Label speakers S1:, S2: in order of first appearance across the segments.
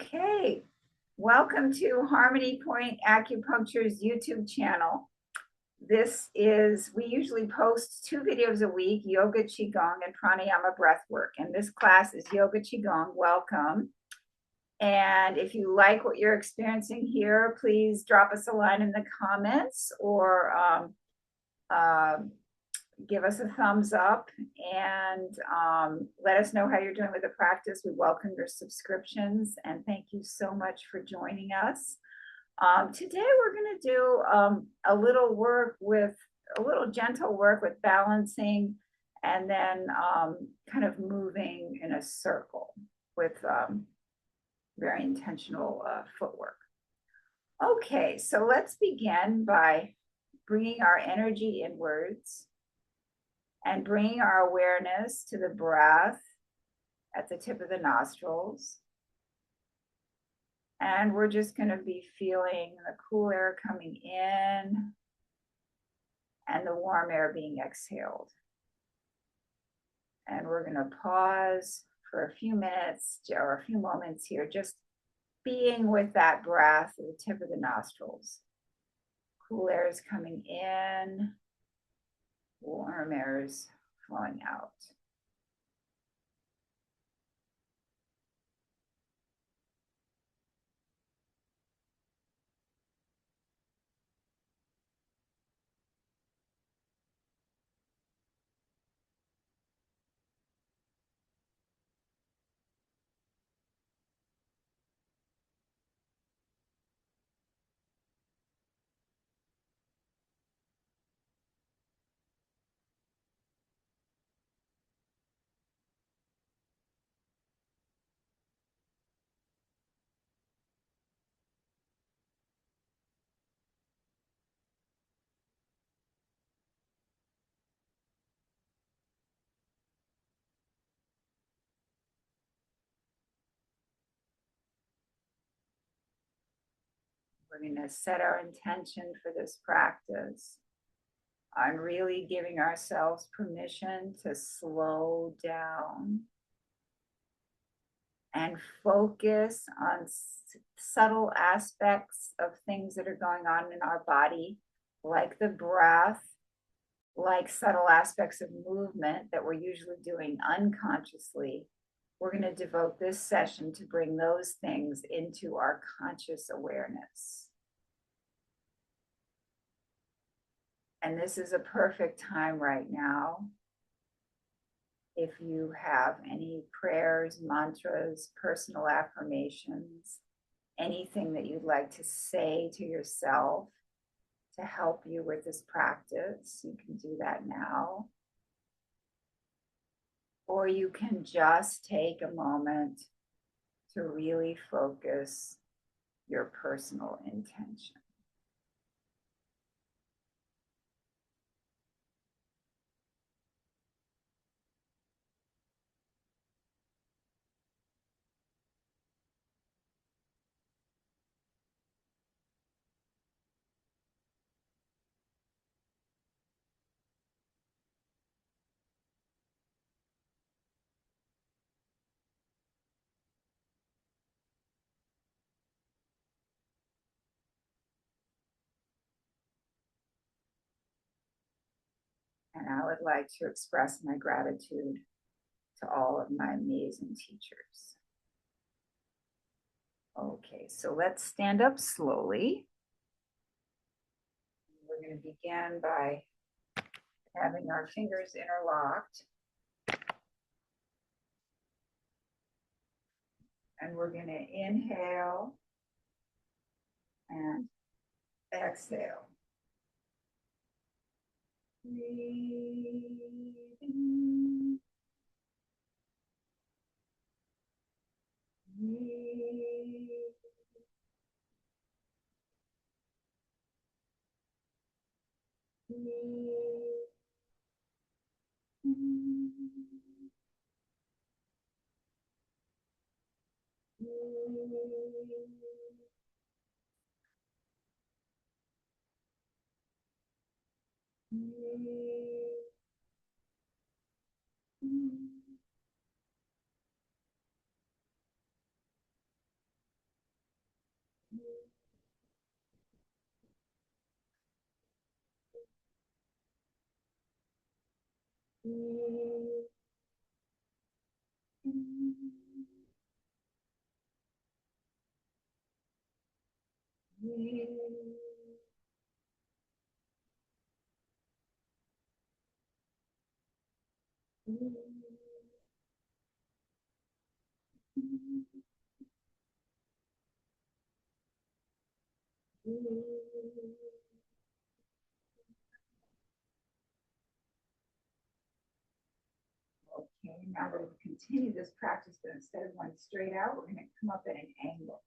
S1: Okay, welcome to Harmony Point Acupuncture's YouTube channel. We usually post 2 videos a week, Yoga, QiGong, and Pranayama Breathwork. And this class is Yoga QiGong. Welcome. And if you like what you're experiencing here, please drop us a line in the comments or give us a thumbs up and let us know how you're doing with the practice. We welcome your subscriptions and thank you so much for joining us. Today we're going to do a little gentle work with balancing and then kind of moving in a circle with very intentional footwork. Okay, so let's begin by bringing our energy inwards and bringing our awareness to the breath at the tip of the nostrils. And we're just going to be feeling the cool air coming in and the warm air being exhaled. And we're going to pause for a few minutes or a few moments here, just being with that breath at the tip of the nostrils. Cool air is coming in. Warm air is flowing out. We're going to set our intention for this practice on really giving ourselves permission to slow down and focus on subtle aspects of things that are going on in our body, like the breath, like subtle aspects of movement that we're usually doing unconsciously. We're going to devote this session to bring those things into our conscious awareness. And this is a perfect time right now. If you have any prayers, mantras, personal affirmations, anything that you'd like to say to yourself to help you with this practice, you can do that now. Or you can just take a moment to really focus your personal intention. And I would like to express my gratitude to all of my amazing teachers. Okay, so let's stand up slowly. We're going to begin by having our fingers interlocked. And we're going to inhale and exhale. Breathing. Okay, now we're going to continue this practice, but instead of going straight out, we're going to come up at an angle.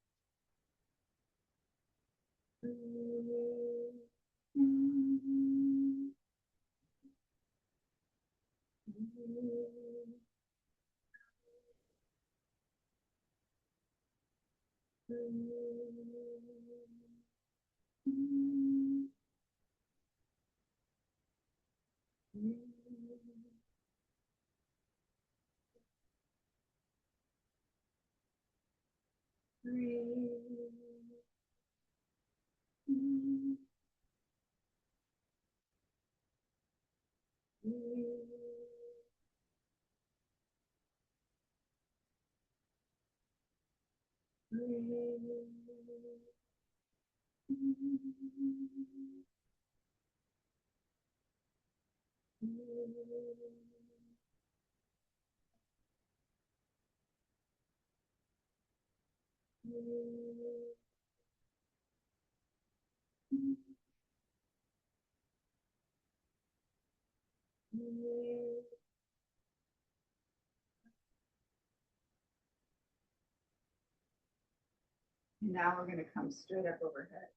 S1: Now we're going to come straight up overhead.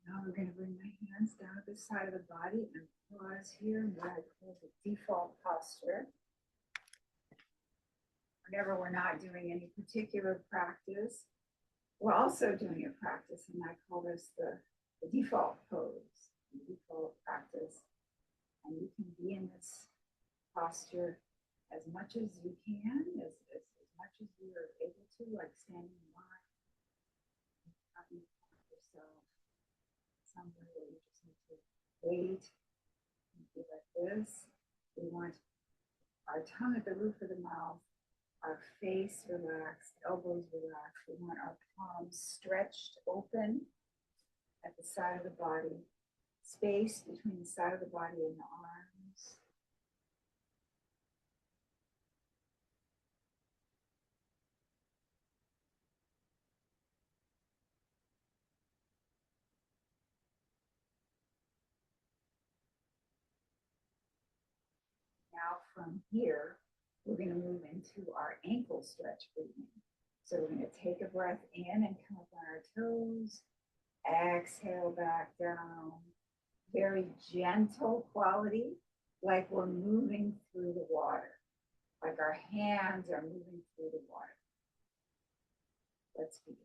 S1: Now we're going to bring my hands down to the side of the body and pause here in what I call the default posture. Whenever we're not doing any particular practice, we're also doing a practice, and I call this the default pose, the default practice. And you can be in this posture as much as you can, as much as you're able to, like standing in line. Not you find yourself somewhere where you just need to wait and be like this. We want our tongue at the roof of the mouth, our face relaxed, elbows relaxed. We want our palms stretched open at the side of the body, space between the side of the body and the arms. Now from here, we're going to move into our ankle stretch breathing. So we're going to take a breath in and come up on our toes. Exhale back down. Very gentle quality, like we're moving through the water, like our hands are moving through the water. Let's begin.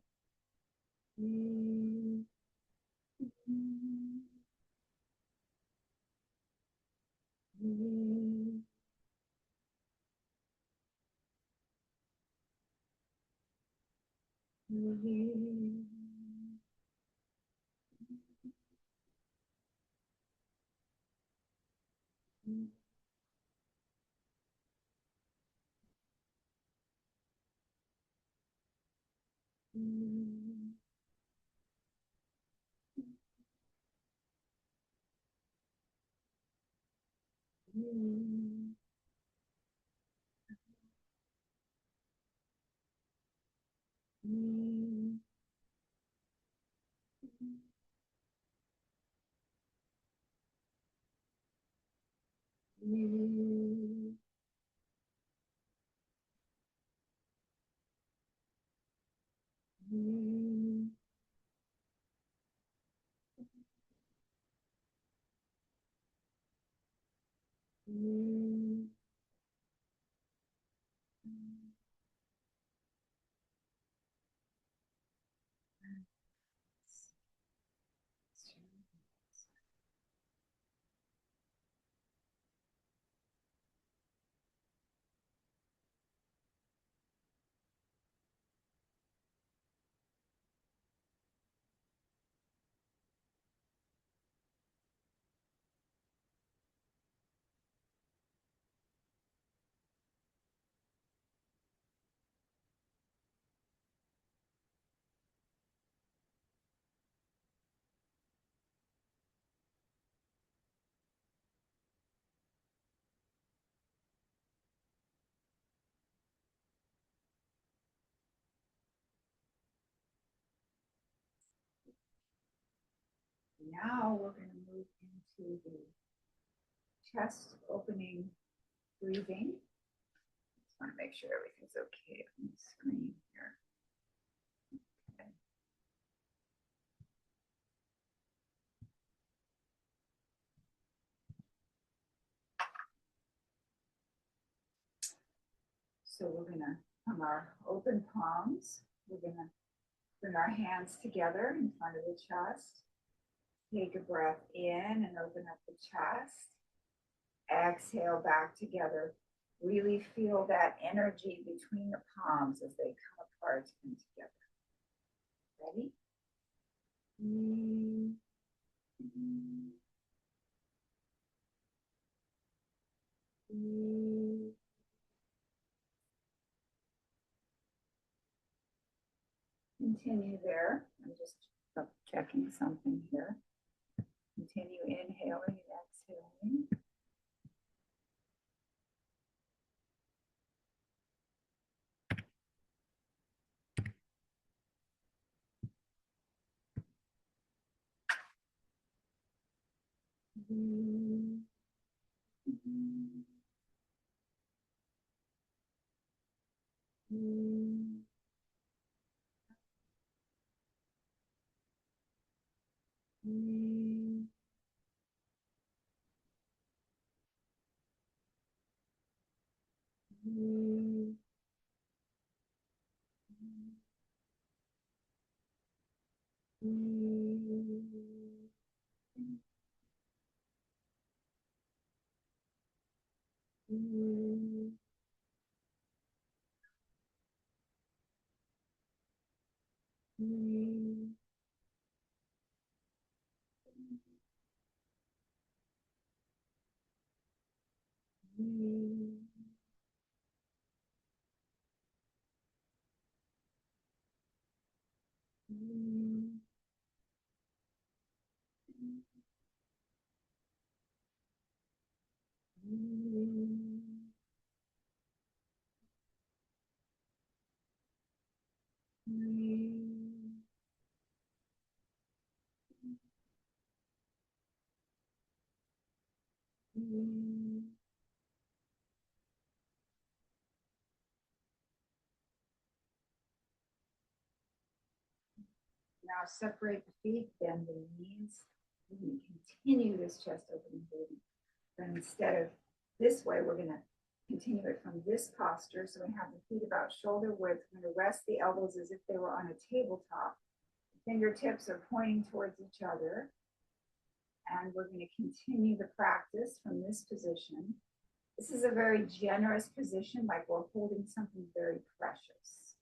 S1: Now we're going to move into the chest opening breathing. Just want to make sure everything's okay on the screen here. Okay. So we're going to, from our open palms, we're going to bring our hands together in front of the chest. Take a breath in and open up the chest. Exhale back together. Really feel that energy between the palms as they come apart and together. Ready? Continue there. I'm just checking something here. Continue inhaling and exhaling. Now separate the feet, bend the knees. We continue this chest opening breathing. But instead of this way, we're going to continue it from this posture. So we have the feet about shoulder width. We're going to rest the elbows as if they were on a tabletop. Fingertips are pointing towards each other. And we're going to continue the practice from this position. This is a very generous position, like we're holding something very precious.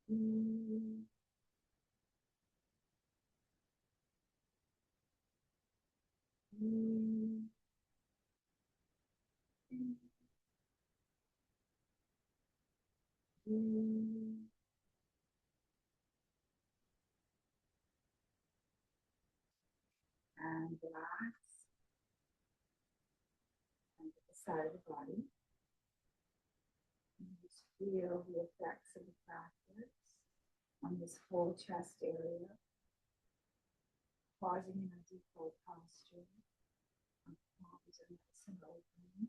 S1: And relax on the side of the body. And just feel the effects of the practice on this whole chest area. Pausing in a default posture. Our palms are nice and open.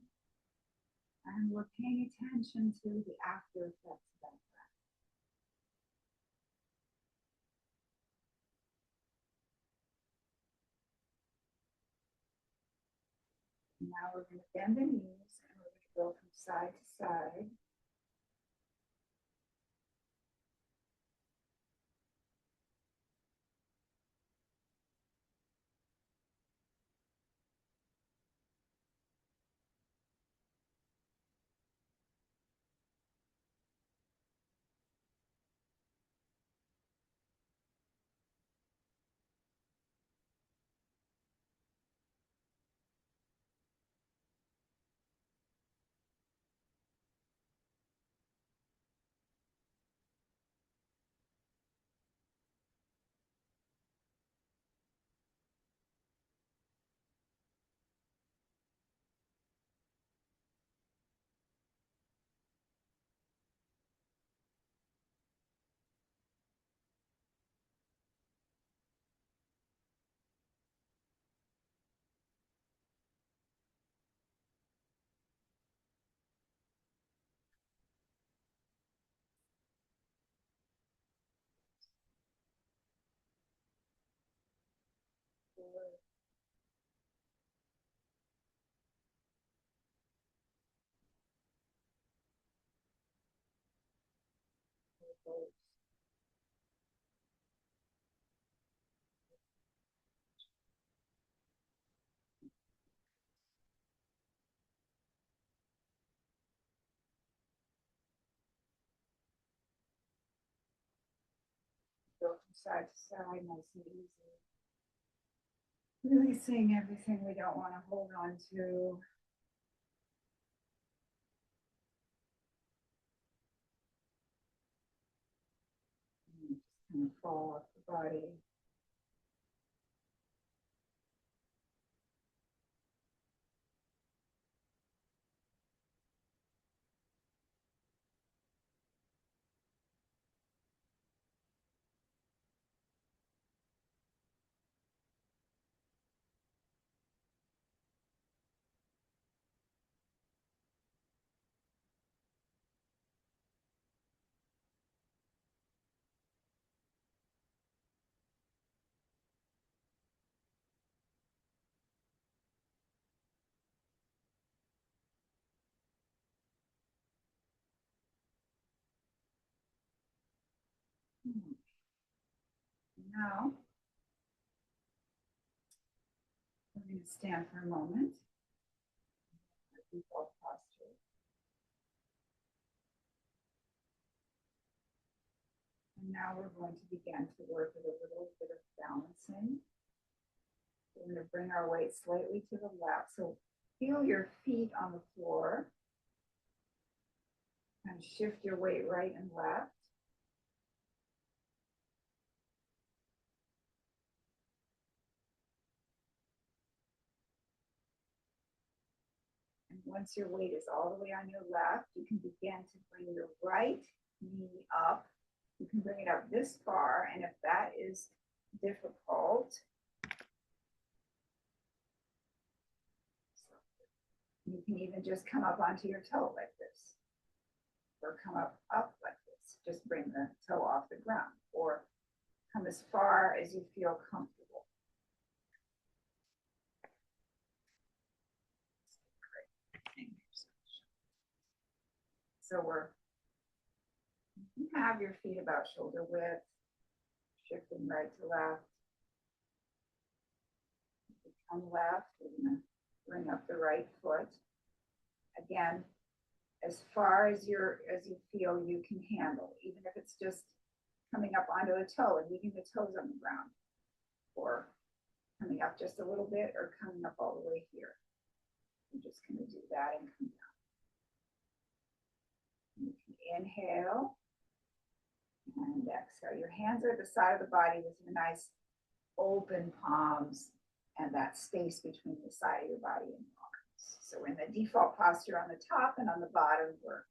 S1: And we're paying attention to the after effects of that breath. And now we're going to bend the knees and we're going to go from side to side. Forward. Forward. Go from side to side, nice and easy. Releasing everything we don't want to hold on to. And just kind of fall off the body. Now, we're going to stand for a moment. Our default posture. And now we're going to begin to work with a little bit of balancing. We're going to bring our weight slightly to the left. So feel your feet on the floor. And shift your weight right and left. And once your weight is all the way on your left, you can begin to bring your right knee up. You can bring it up this far, and if that is difficult, you can even just come up onto your toe like this, or come up like this. Just bring the toe off the ground, or come as far as you feel comfortable. So you have your feet about shoulder width, shifting right to left. On left, we're going to bring up the right foot. Again, as far as you feel you can handle, even if it's just coming up onto a toe and leaving the toes on the ground, or coming up just a little bit or coming up all the way here. I'm just going to do that and come down. You can inhale and exhale. Your hands are at the side of the body with your nice open palms and that space between the side of your body and your arms. So we're in the default posture on the top, and on the bottom, we're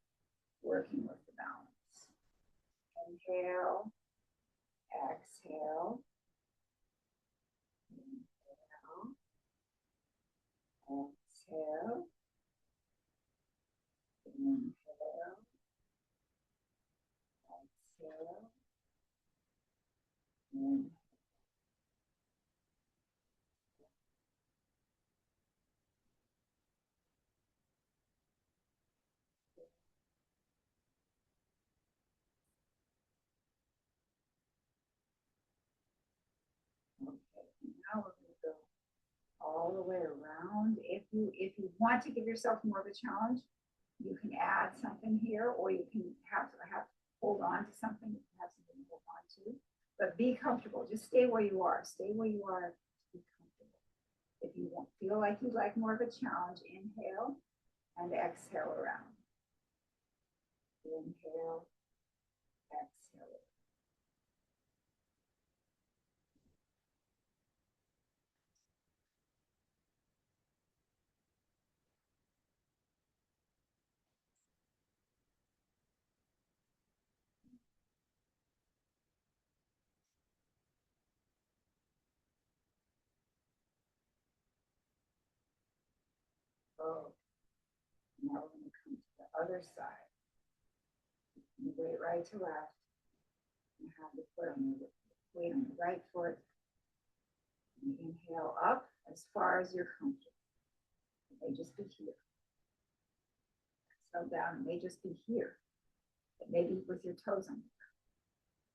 S1: working with the balance. Inhale, exhale. Inhale, exhale. Inhale, exhale. Inhale. Okay, now we're going to go all the way around. If you want to give yourself more of a challenge, you can add something here, or you can have hold on to something. You can have something to hold on to, but be comfortable. Just stay where you are. Stay where you are. Be comfortable. If you feel like you'd like more of a challenge, inhale and exhale around. Inhale, exhale. Oh, now we're going to come to the other side. You weight right to left. You have the foot on the weight on the right foot. You inhale up as far as you're comfortable. It may just be here. Exhale down. It may just be here. It may be with your toes on the ground.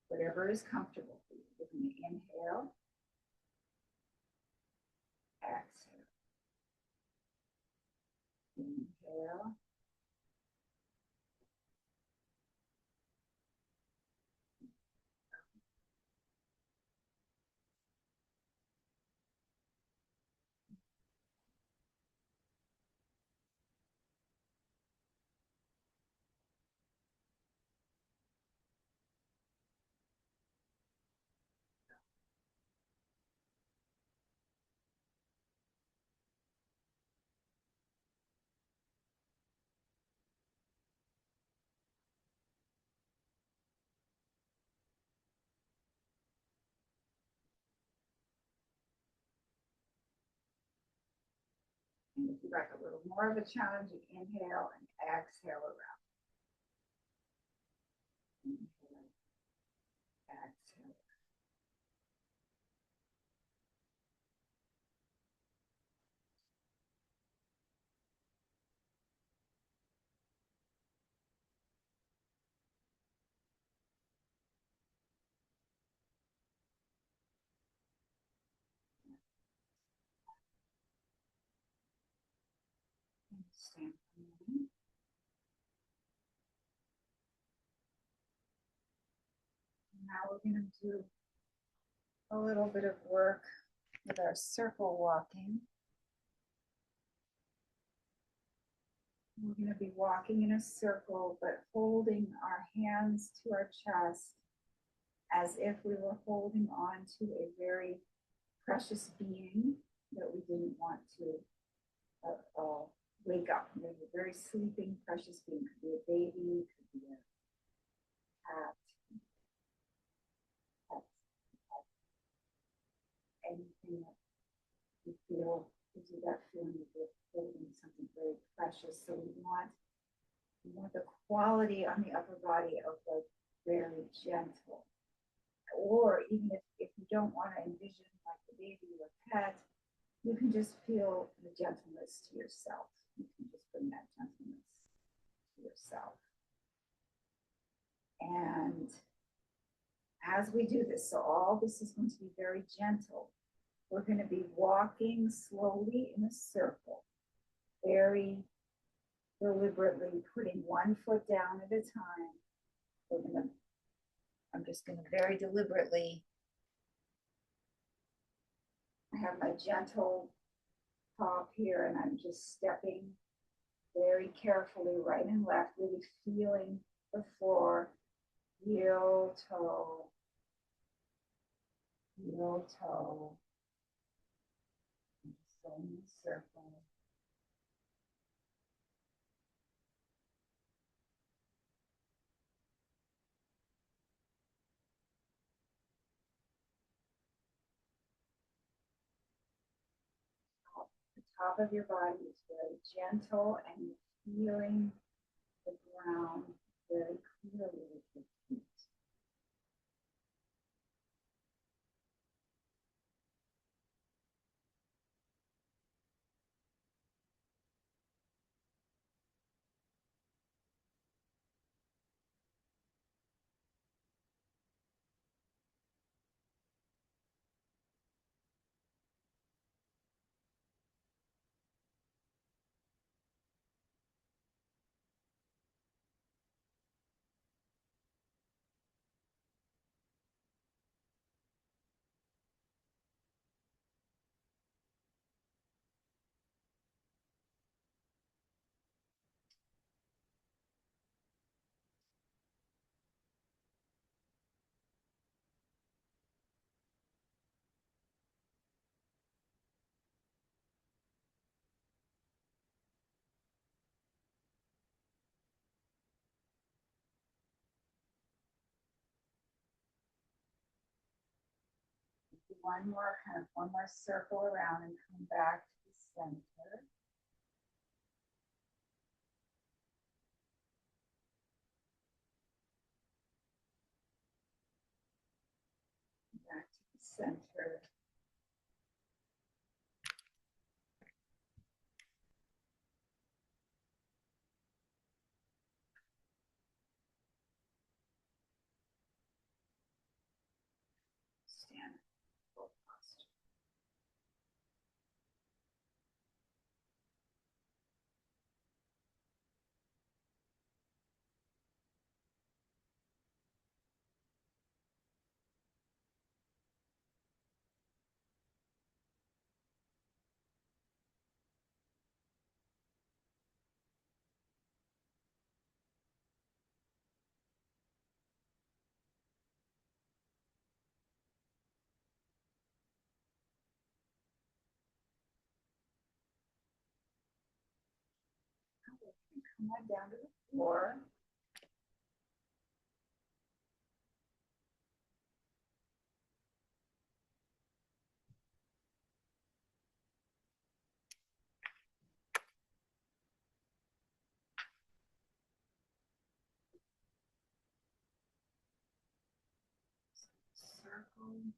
S1: Whatever is comfortable for you. You're going to inhale. Exhale. Inhale. And if you'd like a little more of a challenge, you inhale and exhale around. Inhale, exhale. And stand for a minute. Now we're going to do a little bit of work with our circle walking. We're going to be walking in a circle, but holding our hands to our chest as if we were holding on to a very precious being that we didn't want to wake up. Maybe a very sleeping, precious being. Could be a baby, could be a cat, anything that you feel gives you that feeling that you're holding something very precious. So we want the quality on the upper body of like very gentle. Or even if you don't want to envision like the baby or pet, you can just feel the gentleness to yourself. You can just bring that gentleness to yourself. And as we do this, so all this is going to be very gentle. We're going to be walking slowly in a circle, very deliberately putting one foot down at a time. We're going to I'm just going to very deliberately, I have my gentle top here and I'm just stepping very carefully right and left, really feeling the floor, heel, toe, heel, toe, and just going in a circle. The top of your body is very gentle and you're feeling the ground very clearly with your feet. Do one more circle around and come back to the center. Back to the center. Stand full posture. Come on down to the floor. Circle.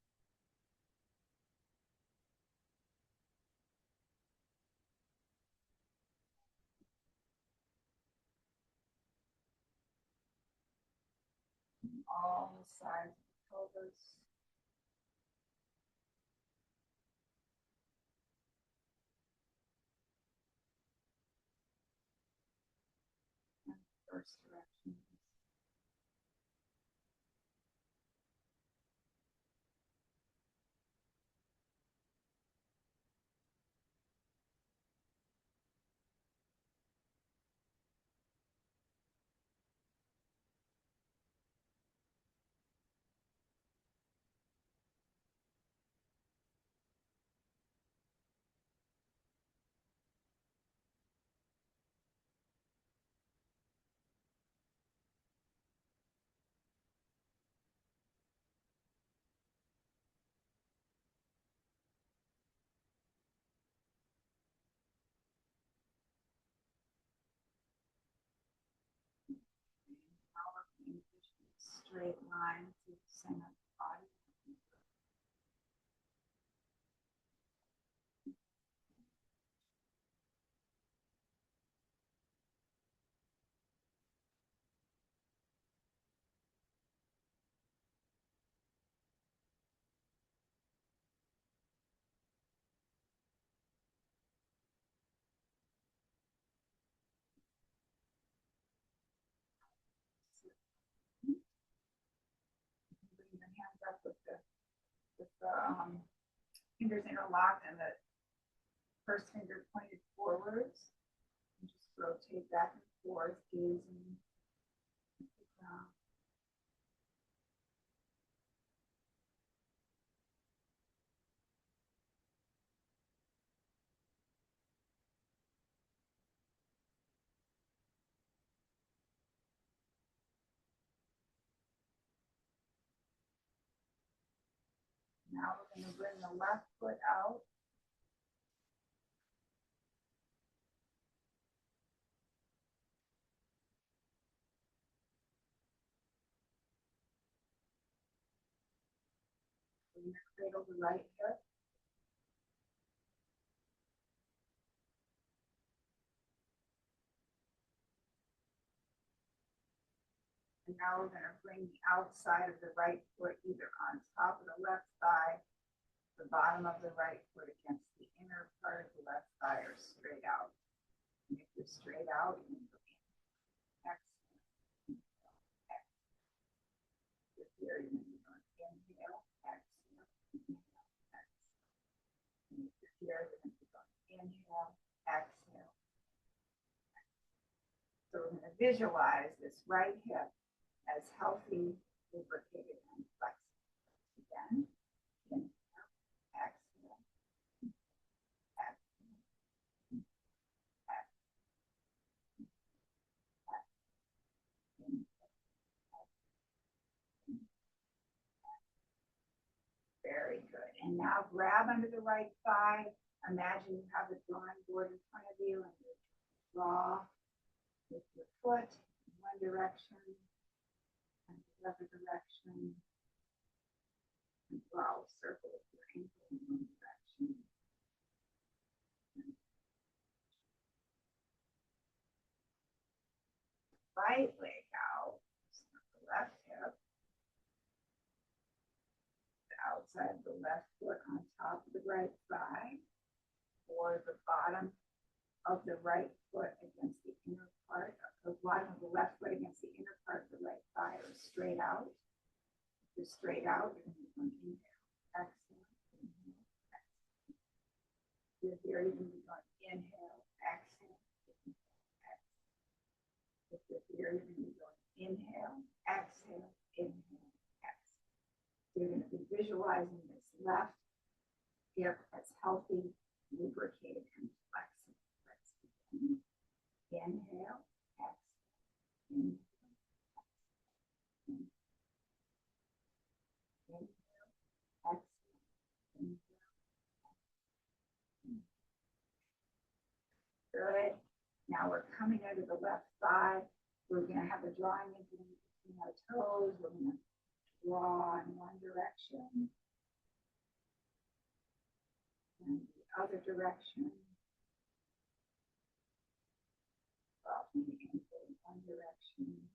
S1: All sides of the pelvis. And first direction. Straight line to the center of the body. with the fingers interlocked and the first finger pointed forwards. And just rotate back and forth, gazing at the ground. Now we're going to bring the left foot out. We're going to cradle the right hip. And now we're going to bring the outside of the right foot either on top of the left thigh, the bottom of the right foot against the inner part of the left thigh, or straight out. And if you're straight out, you can go in. Exhale. Exhale. If you're here, you're going to go inhale, exhale, inhale, exhale. And if you're here, you're going to go inhale, exhale. So we're going to visualize this right hip as healthy, lubricated, and flexible. Again, inhale, exhale, exhale, exhale. Very good. And now grab under the right thigh. Imagine you have a drawing board in front of you and you draw with your foot in one direction and the other direction. And draw a circle with your ankle in one direction. Right leg out, the left hip, the outside of the left foot on top of the right thigh, or the bottom of the right foot against the inner part, the bottom of the left foot against the inner part of the right thigh, or straight out. If you're straight out, you're going to be going inhale, exhale, inhale, exhale. If you're here, you're going to be going inhale, exhale, inhale, exhale. If you're here, you're going to be going inhale, exhale, inhale, exhale. So you're going to be visualizing this left hip as healthy, lubricated, and flexible. Let's begin. Inhale, exhale, inhale, exhale, inhale, exhale, inhale, exhale. Good. Now we're coming under the left thigh. We're going to have a drawing in between our toes. We're going to draw in one direction and the other direction. Draw from the ankle in one direction.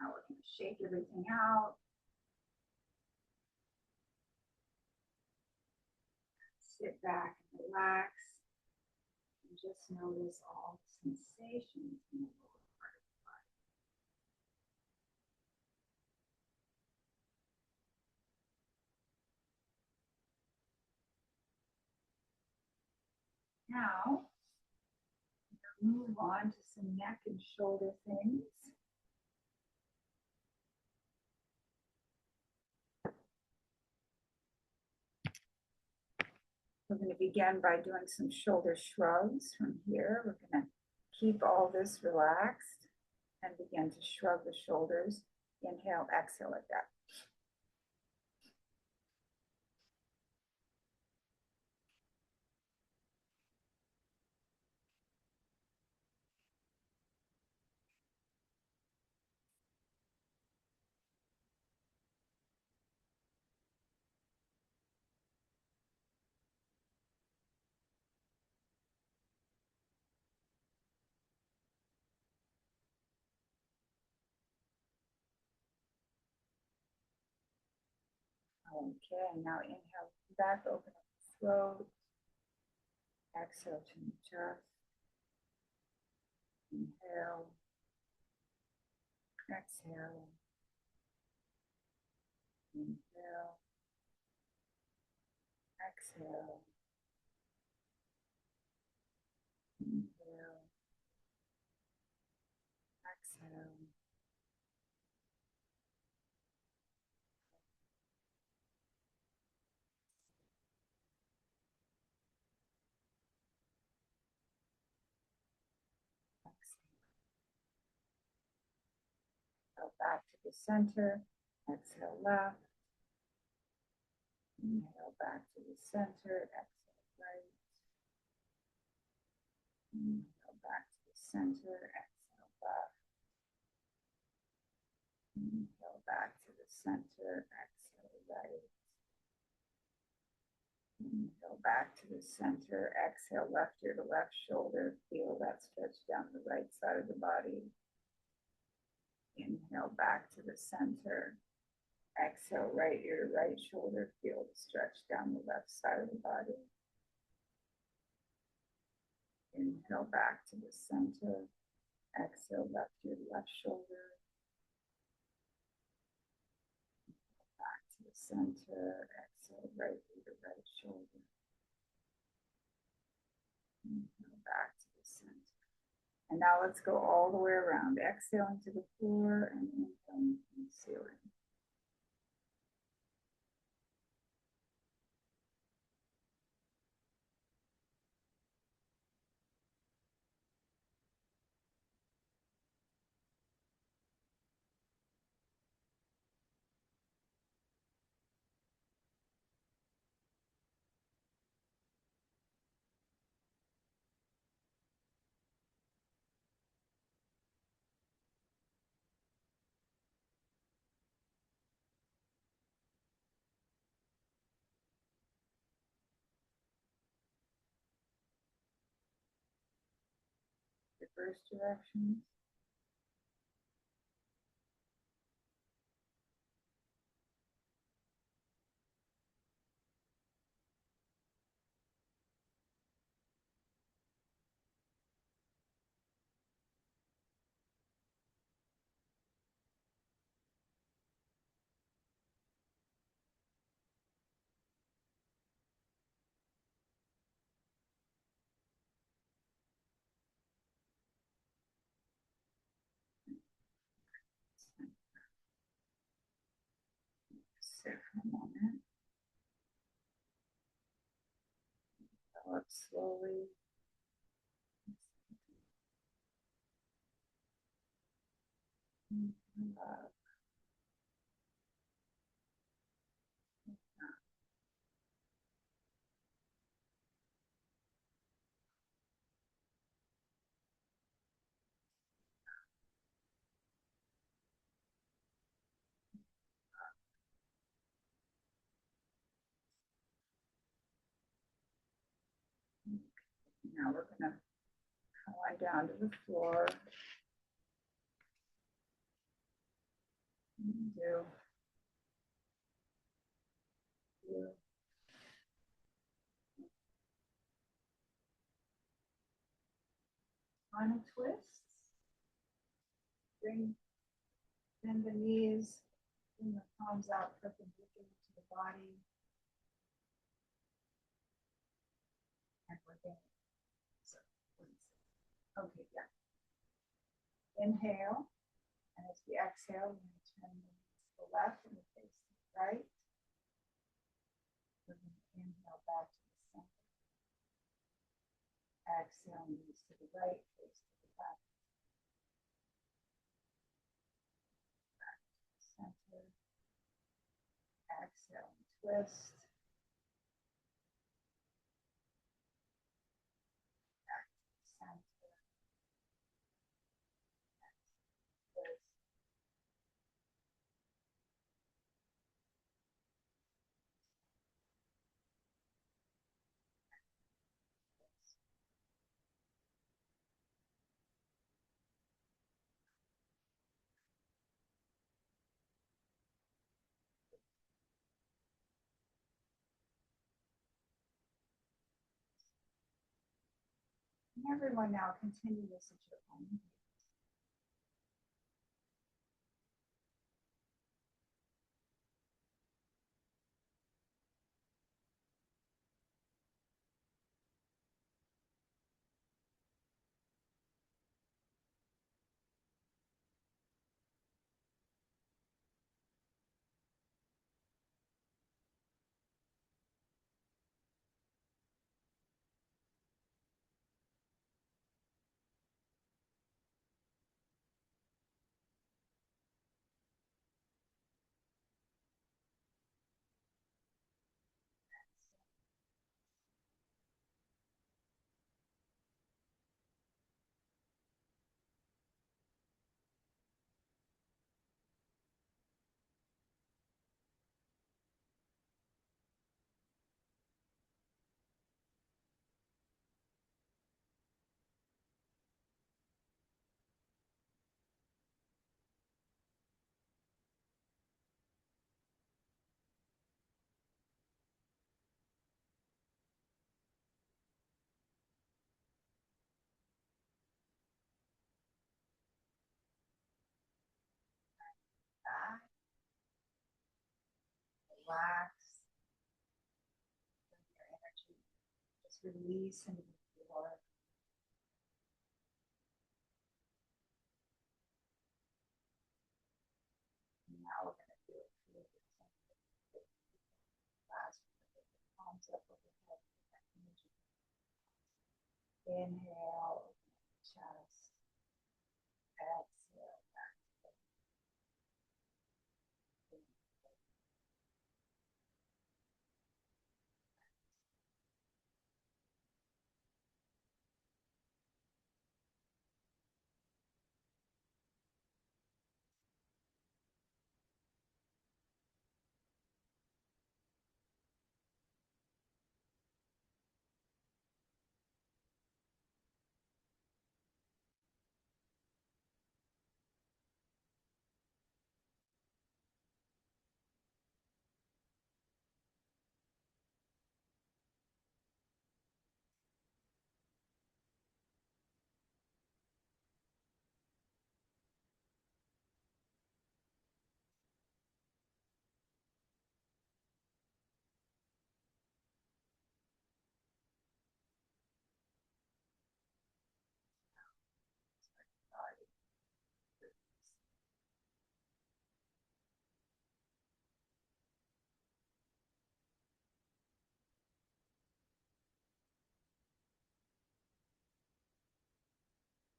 S1: Now we're going to shake everything out. Sit back and relax. And just notice all the sensations in the lower part of the body. Now, we'll move on to some neck and shoulder things. We're going to begin by doing some shoulder shrugs from here. We're going to keep all this relaxed and begin to shrug the shoulders. Inhale, exhale like that. Okay, now inhale back, open up the throat. Exhale to adjust. Inhale, exhale, inhale, exhale, inhale, exhale. Exhale back to the center. Exhale left. Inhale back to the center. Exhale right. Inhale back to the center. Exhale left. Inhale back to the center. Exhale right. Inhale back to the center. Exhale left ear to left shoulder. Feel that stretch down the right side of the body. Inhale back to the center. Exhale right ear to right shoulder. Feel the stretch down the left side of the body. Inhale back to the center. Exhale left ear to left shoulder. Back to the center. Exhale right ear to right shoulder. Inhale back to the center. And now let's go all the way around. Exhaling to the floor and inhaling to the ceiling. Reverse directions. Sit for a moment. Go up slowly. Up. Now we're going to come on down to the floor. Do final twists. Bend the knees, bring the palms out perpendicular to the body. And we're going so, okay, yeah. Inhale, and as we exhale, we're going to turn the knees to the left and the face to the right. We're going to inhale back to the center. Exhale, knees to the right, face to the left. Back to the center. Exhale and twist. Back to the center. Twist. Everyone now continue this at your own pace. Back, relax, your energy. Just release into the floor. And now we're going to do it for the last palms up overhead. Inhale, chest. Exhale, back.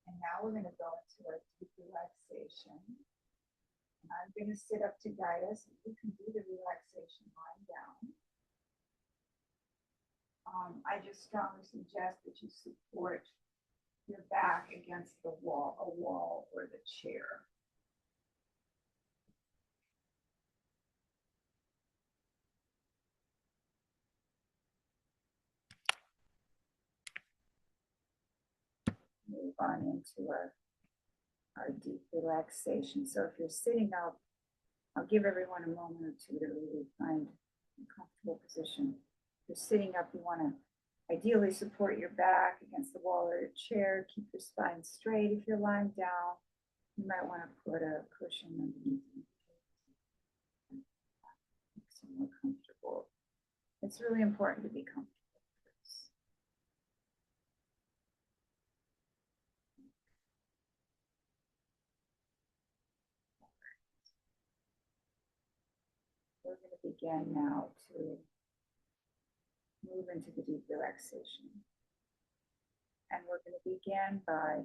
S1: And now we're going to go into a deep relaxation. And I'm going to sit up to guide us. You can do the relaxation lying down. I just strongly suggest that you support your back against the wall, a wall or the chair. Move on into our deep relaxation. So if you're sitting up, I'll give everyone a moment or two to really find a comfortable position. If you're sitting up, you want to ideally support your back against the wall or a chair. Keep your spine straight. If you're lying down, you might want to put a cushion underneath you. Makes you more comfortable. It's really important to be comfortable. We're going to begin now to move into the deep relaxation. And we're going to begin by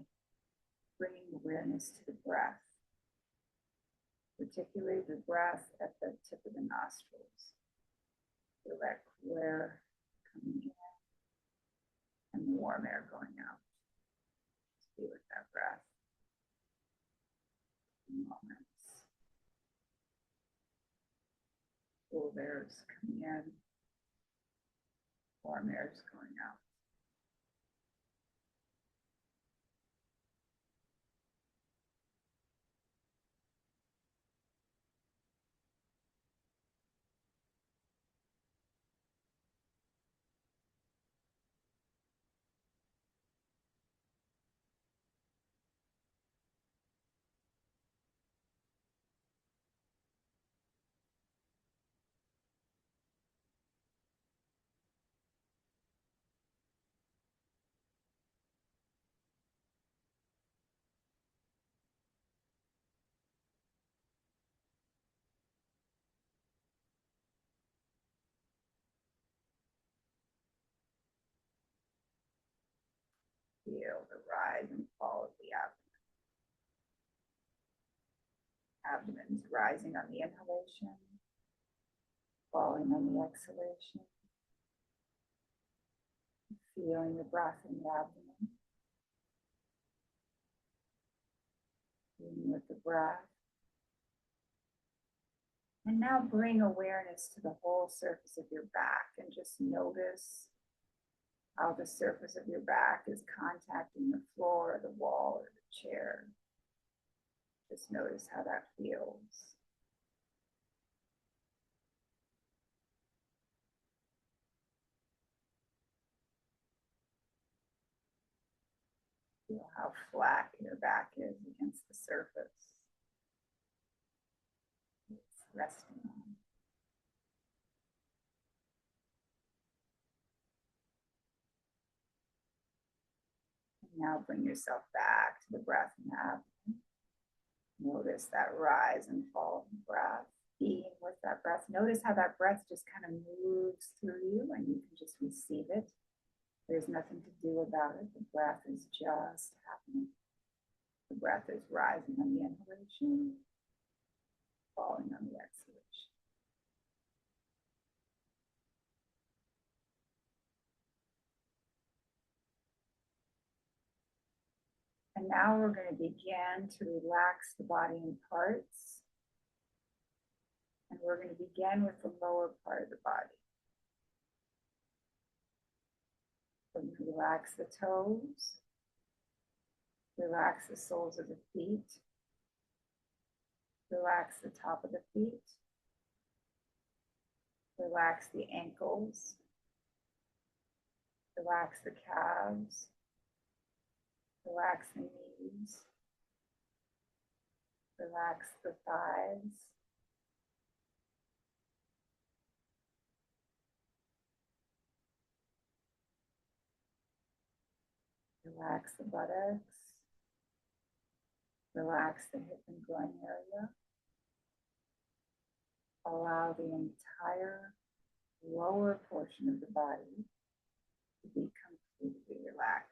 S1: bringing awareness to the breath, particularly the breath at the tip of the nostrils. Feel that cool air coming in and the warm air going out. Just be with that breath. Moments. Cool air is coming in, warm air is going out. the rise and fall of the abdomen. Abdomen's rising on the inhalation, falling on the exhalation. Feeling the breath in the abdomen. Being with the breath. And now bring awareness to the whole surface of your back and just notice how the surface of your back is contacting the floor, the wall, or the chair. Just notice how that feels. Feel how flat your back is against the surface. It's resting on. And now bring yourself back to the breath in the abdomen. Notice that rise and fall of the breath. Being with that breath. Notice how that breath just kind of moves through you and you can just receive it. There's nothing to do about it. The breath is just happening. The breath is rising on the inhalation, falling on the exhalation. And now we're going to begin to relax the body in parts. And we're going to begin with the lower part of the body. We're going to relax the toes. Relax the soles of the feet. Relax the top of the feet. Relax the ankles. Relax the calves. Relax the knees. Relax the thighs. Relax the buttocks. Relax the hip and groin area. Allow the entire lower portion of the body to be completely relaxed.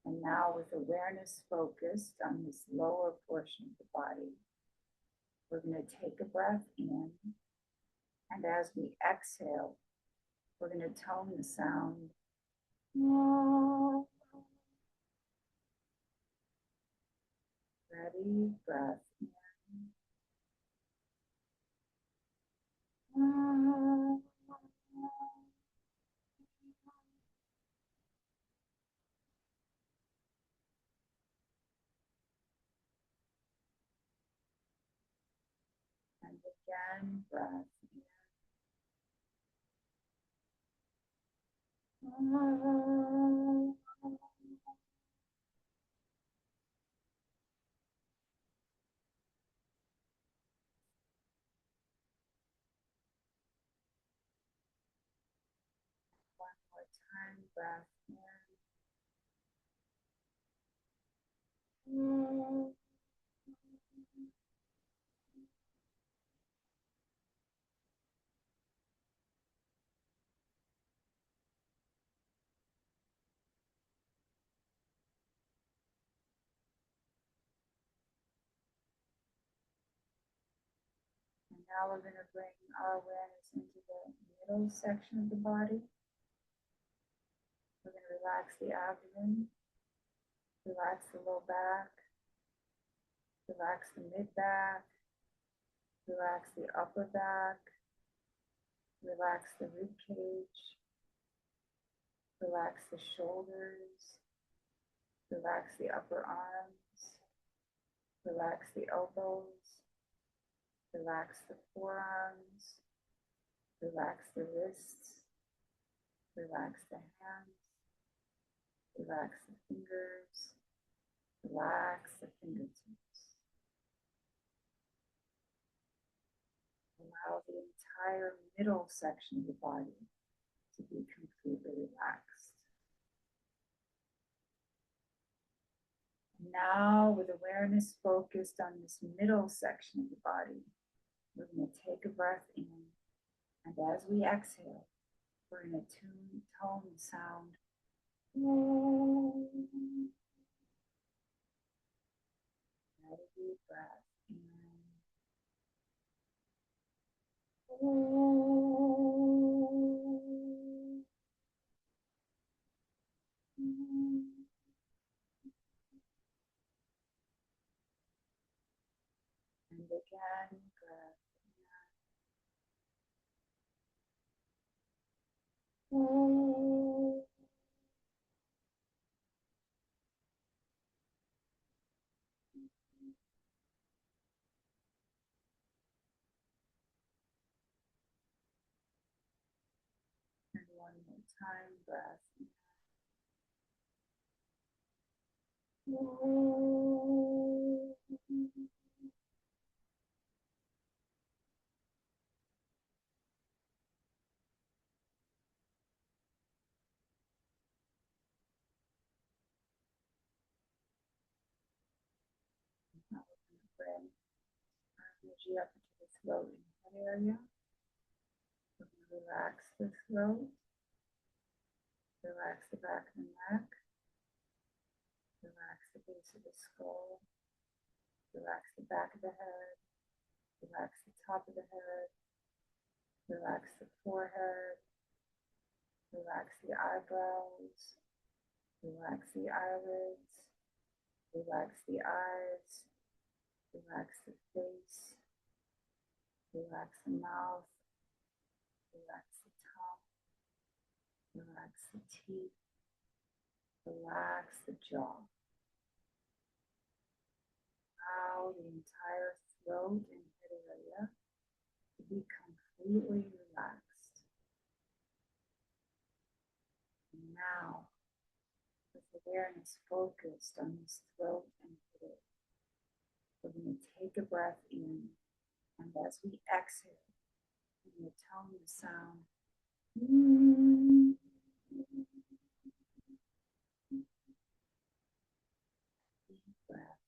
S1: And now with awareness focused on this lower portion of the body, we're going to take a breath in. And as we exhale, we're going to tone the sound. Ready, breath in. And again, breath in. One more time, breath in. And now we're going to bring our awareness into the middle section of the body. We're going to relax the abdomen, relax the low back, relax the mid back, relax the upper back, relax the rib cage, relax the shoulders, relax the upper arms, relax the elbows, relax the forearms, relax the wrists, relax the hands, relax the fingers, relax the fingertips. Allow the entire middle section of the body to be completely relaxed. Now, with awareness focused on this middle section of the body, we're going to take a breath in And as we exhale, we're going to tone the sound. Another deep breath in. And again, breath in. And one more time, breath in. Now we're going to bring our energy up into the throat and head area. We're going to relax the throat, relax the back of the neck, relax the base of the skull, relax the back of the head, relax the top of the head, relax the forehead, relax the eyebrows, relax the eyelids, relax the eyes, relax the face, relax the mouth, relax the tongue, relax the teeth, relax the jaw. Allow the entire throat and head area to be completely relaxed. And now, with awareness focused on this throat and head area, we're going to take a breath in, and as we exhale, we're going to tone the sound. Deep breath.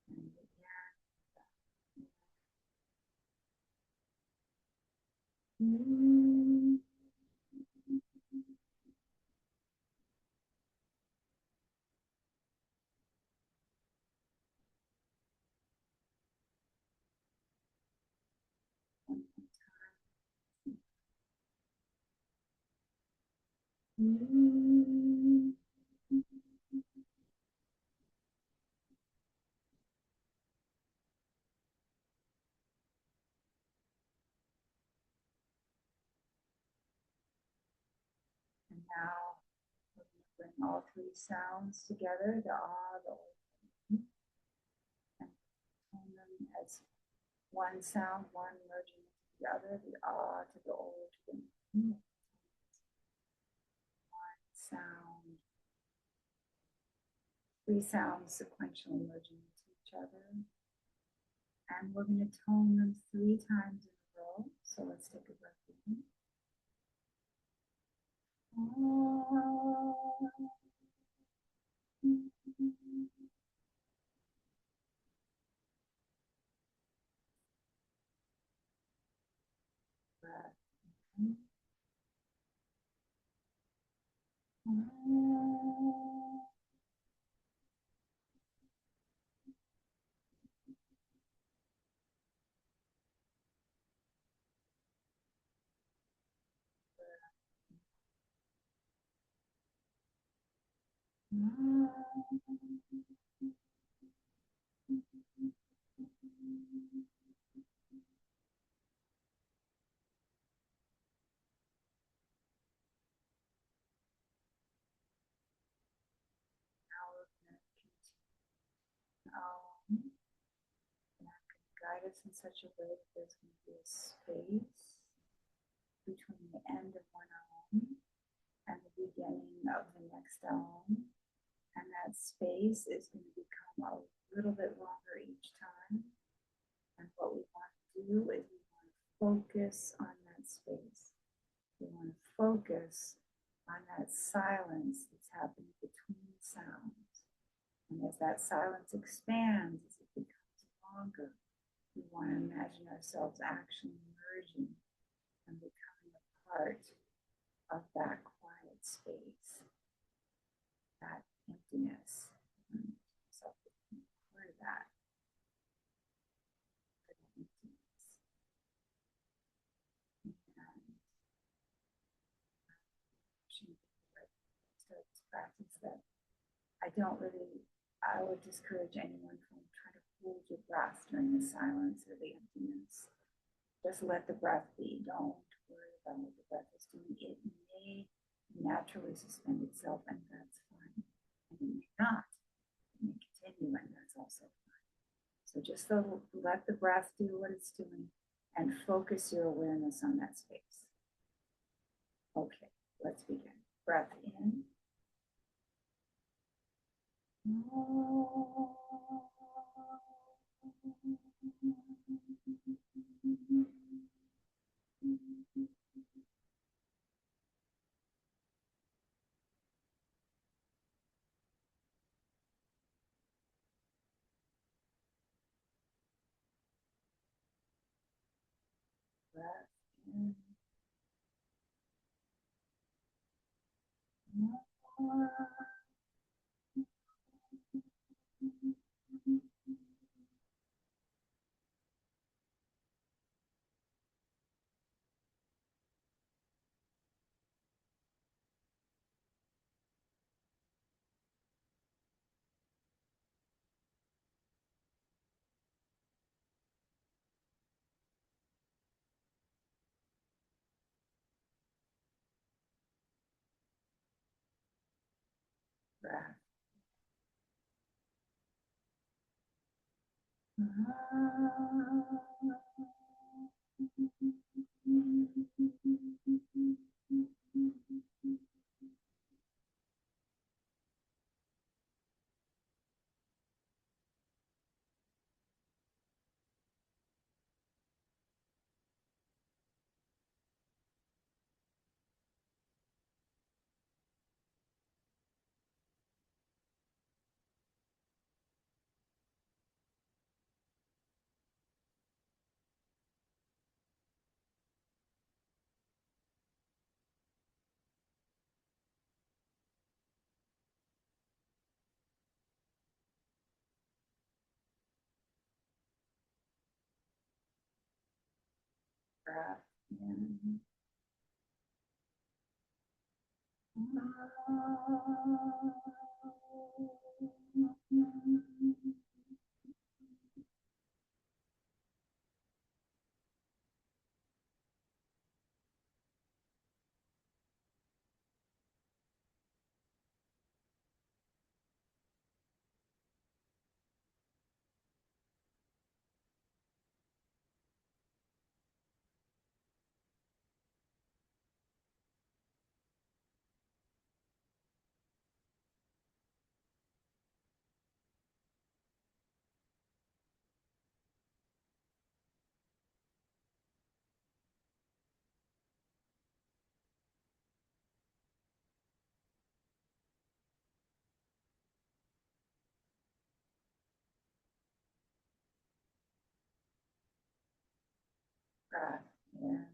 S1: And again. One more time. And now we're going to bring all three sounds together, the ah, the o, and tone them as one sound, one merging into the other, the ah to the o to the one sound, three sounds sequentially merging into each other. And we're going to tone them 3 times in a row. So let's take a breath in. Breath in. And I'm going to guide us in such a way that there's going to be a space between the end of one Om and the beginning of the next Om. And that space is going to become a little bit longer each time. And what we want to do is we want to focus on silence that's happening between sounds. And as that silence expands, as it becomes longer, we want to imagine ourselves actually merging and becoming a part of that quiet space, that emptiness. So part of that emptiness. And this practice that I would discourage anyone from trying to hold your breath during the silence or the emptiness. Just let the breath be. Don't worry about what the breath is doing. It may naturally suspend itself, and that's fine. And it may not. It may continue, and that's also fine. So just let the breath do what it's doing and focus your awareness on that space. Okay, let's begin. Breath in. Breath in. Breath. Breath in. Breath in.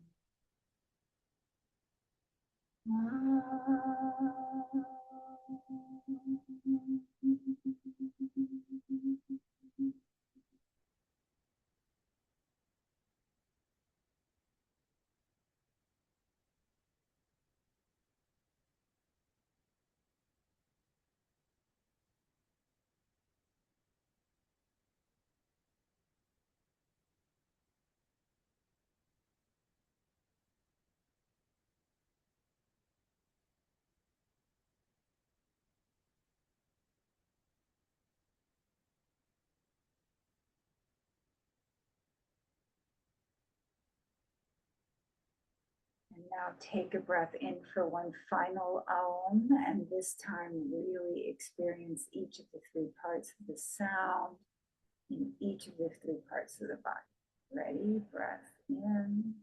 S1: And now take a breath in for one final Om, and this time really experience each of the three parts of the sound in each of the three parts of the body. Ready? Breath in.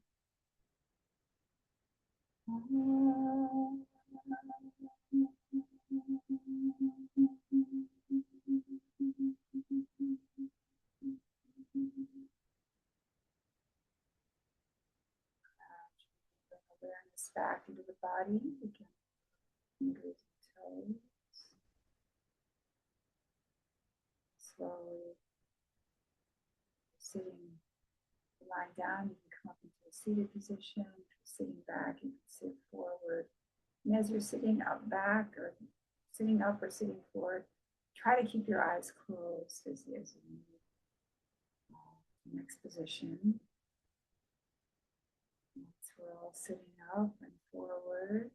S1: Bring awareness back into the body. Again, fingers and toes. Slowly sitting, lying down, you can come up into a seated position. If you're sitting back, you can sit forward. And as you're sitting up back or sitting up or sitting forward, try to keep your eyes closed as you move. Next position. Once we're all sitting up and forward,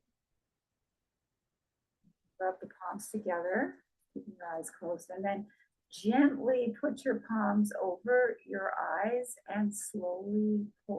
S1: rub the palms together, keeping your eyes closed, and then gently put your palms over your eyes and slowly pull